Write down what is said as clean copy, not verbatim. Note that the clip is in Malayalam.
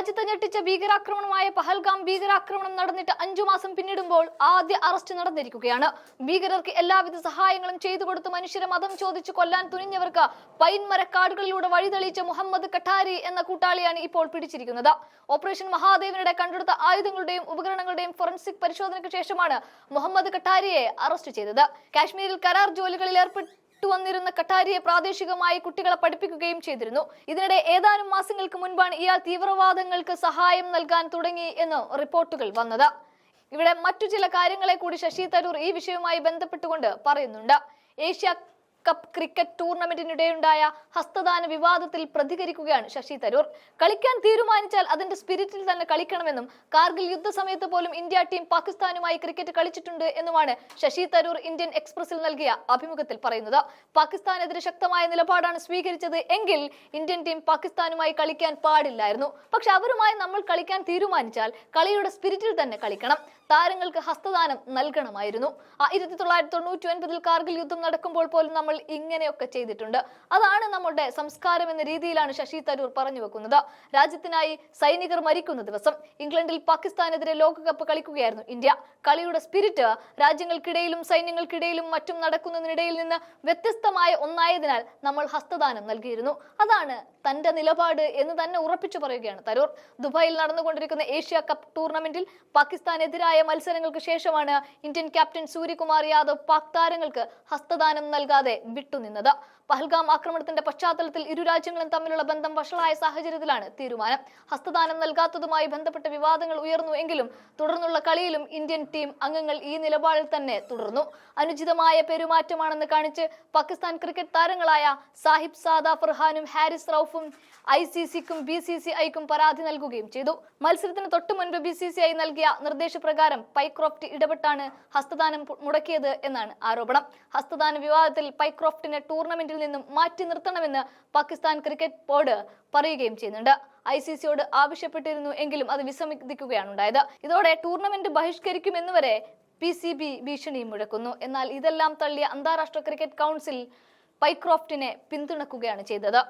രാജ്യത്തെ ഞെട്ടിച്ച ഭീകരാക്രമണമായ പഹൽഗാം ഭീകരാക്രമണം നടന്നിട്ട് 5 മാസം പിന്നിടുമ്പോൾ ആദ്യ അറസ്റ്റ് നടന്നിരിക്കുകയാണ്. ഭീകരർക്ക് എല്ലാവിധ സഹായങ്ങളും ചെയ്തു കൊടുത്ത് മനുഷ്യരെ മതം ചോദിച്ചു കൊല്ലാൻ തുനിഞ്ഞവർക്ക് പൈൻമരക്കാടുകളിലൂടെ വഴിതെളിയിച്ച മുഹമ്മദ് കഠാരി എന്ന കൂട്ടാളിയാണ് ഇപ്പോൾ പിടിച്ചിരിക്കുന്നത്. ഓപ്പറേഷൻ മഹാദേവനിടെ കണ്ടെടുത്ത ആയുധങ്ങളുടെയും ഉപകരണങ്ങളുടെയും ഫോറൻസിക് പരിശോധനയ്ക്ക് ശേഷമാണ് മുഹമ്മദ് കഠാരിയെ അറസ്റ്റ് ചെയ്തത്. കാശ്മീരിൽ കരാർ ജോലികളിൽ വന്നിരുന്ന കഠാരിയെ പ്രാദേശികമായി കുട്ടികളെ പഠിപ്പിക്കുകയും ചെയ്തിരുന്നു. ഇതിനിടെ ഏതാനും മാസങ്ങൾക്ക് മുൻപാണ് ഇയാൾ തീവ്രവാദങ്ങൾക്ക് സഹായം നൽകാൻ തുടങ്ങി എന്ന് റിപ്പോർട്ടുകൾ വന്നത്. ഇവിടെ മറ്റു ചില കാര്യങ്ങളെ കൂടി ശശി തരൂർ ഈ വിഷയവുമായി ബന്ധപ്പെട്ടുകൊണ്ട് പറയുന്നുണ്ട്. ഏഷ്യ കപ്പ് ക്രിക്കറ്റ് ടൂർണമെന്റിനിടെയുണ്ടായ ഹസ്തദാന വിവാദത്തിൽ പ്രതികരിക്കുകയാണ് ശശി തരൂർ. കളിക്കാൻ തീരുമാനിച്ചാൽ അതിന്റെ സ്പിരിറ്റിൽ തന്നെ കളിക്കണമെന്നും കാർഗിൽ യുദ്ധസമയത്ത് പോലും ഇന്ത്യ ടീം പാകിസ്ഥാനുമായി ക്രിക്കറ്റ് കളിച്ചിട്ടുണ്ട് എന്നുമാണ് ശശി തരൂർ ഇന്ത്യൻ എക്സ്പ്രസിൽ നൽകിയ അഭിമുഖത്തിൽ പറയുന്നത്. പാകിസ്ഥാനെതിരെ ശക്തമായ നിലപാടാണ് സ്വീകരിച്ചത് എങ്കിൽ ഇന്ത്യൻ ടീം പാകിസ്ഥാനുമായി കളിക്കാൻ പാടില്ലായിരുന്നു. പക്ഷെ അവരുമായി നമ്മൾ കളിക്കാൻ തീരുമാനിച്ചാൽ കളിയുടെ സ്പിരിറ്റിൽ തന്നെ കളിക്കണം. താരങ്ങൾക്ക് ഹസ്തദാനം നൽകണമായിരുന്നു. 1999 കാർഗിൽ യുദ്ധം നടക്കുമ്പോൾ പോലും നമ്മൾ ഇങ്ങനെയൊക്കെ ചെയ്തിട്ടുണ്ട്. അതാണ് നമ്മുടെ സംസ്കാരം എന്ന രീതിയിലാണ് ശശി തരൂർ പറഞ്ഞു വെക്കുന്നത്. രാജ്യത്തിനായി സൈനികർ മരിക്കുന്ന ദിവസം ഇംഗ്ലണ്ടിൽ പാകിസ്ഥാനെതിരെ ലോകകപ്പ് കളിക്കുകയായിരുന്നു ഇന്ത്യ. കളിയുടെ സ്പിരിറ്റ് രാജ്യങ്ങൾക്കിടയിലും സൈന്യങ്ങൾക്കിടയിലും മറ്റും നടക്കുന്നതിനിടയിൽ നിന്ന് വ്യത്യസ്തമായ ഒന്നായതിനാൽ നമ്മൾ ഹസ്തദാനം നൽകിയിരുന്നു. അതാണ് തന്റെ നിലപാട് എന്ന് തന്നെ ഉറപ്പിച്ചു പറയുകയാണ് തരൂർ. ദുബായിൽ നടന്നുകൊണ്ടിരിക്കുന്ന ഏഷ്യ കപ്പ് ടൂർണമെന്റിൽ പാകിസ്ഥാനെതിരായ മത്സരങ്ങൾക്ക് ശേഷമാണ് ഇന്ത്യൻ ക്യാപ്റ്റൻ സൂര്യകുമാർ യാദവ് പാക് താരങ്ങൾക്ക് ഹസ്തദാനം നൽകാതെ വിട്ടുനിന്നത്. പഹൽഗാം ആക്രമണത്തിന്റെ പശ്ചാത്തലത്തിൽ ഇരു രാജ്യങ്ങളും തമ്മിലുള്ള ബന്ധം വഷളായ സാഹചര്യത്തിലാണ് തീരുമാനം. ഹസ്തദാനം നൽകാത്തതുമായി ബന്ധപ്പെട്ട വിവാദങ്ങൾ ഉയർന്നു എങ്കിലും തുടർന്നുള്ള കളിയിലും ഇന്ത്യൻ ടീം അംഗങ്ങൾ ഈ നിലപാടിൽ തന്നെ തുടർന്നു. അനുചിതമായ പെരുമാറ്റമാണെന്ന് കാണിച്ച് പാകിസ്ഥാൻ ക്രിക്കറ്റ് താരങ്ങളായ സാഹിബ് സാദ ഫർഹാനും ഹാരിസ് റൌഫും ICCക്കും BCCIക്കും പരാതി നൽകുകയും ചെയ്തു. മത്സരത്തിന് തൊട്ടു മുൻപ് BCCI നൽകിയ നിർദ്ദേശപ്രകാരം പൈക്രോഫ്റ്റ് ഇടപെട്ടാണ് ഹസ്തദാനം മുടക്കിയത് എന്നാണ് ആരോപണം. ഹസ്തദാന വിവാദത്തിൽ പൈക്രോഫ്റ്റിനെ ടൂർണമെന്റിൽ നിന്നും മാറ്റി നിർത്തണമെന്ന് പാകിസ്ഥാൻ ക്രിക്കറ്റ് ബോർഡ് പറയുകയും ചെയ്യുന്നുണ്ട്. ICCയോട് ആവശ്യപ്പെട്ടിരുന്നു എങ്കിലും അത് വിസമ്മതിക്കുകയാണ് ഉണ്ടായത്. ഇതോടെ ടൂർണമെന്റ് ബഹിഷ്കരിക്കുമെന്നുവരെ PCB ഭീഷണിയും മുഴക്കുന്നു. എന്നാൽ ഇതെല്ലാം തള്ളിയ അന്താരാഷ്ട്ര ക്രിക്കറ്റ് കൗൺസിൽ പൈക്രോഫ്റ്റിനെ പിന്തുണക്കുകയാണ് ചെയ്തത്.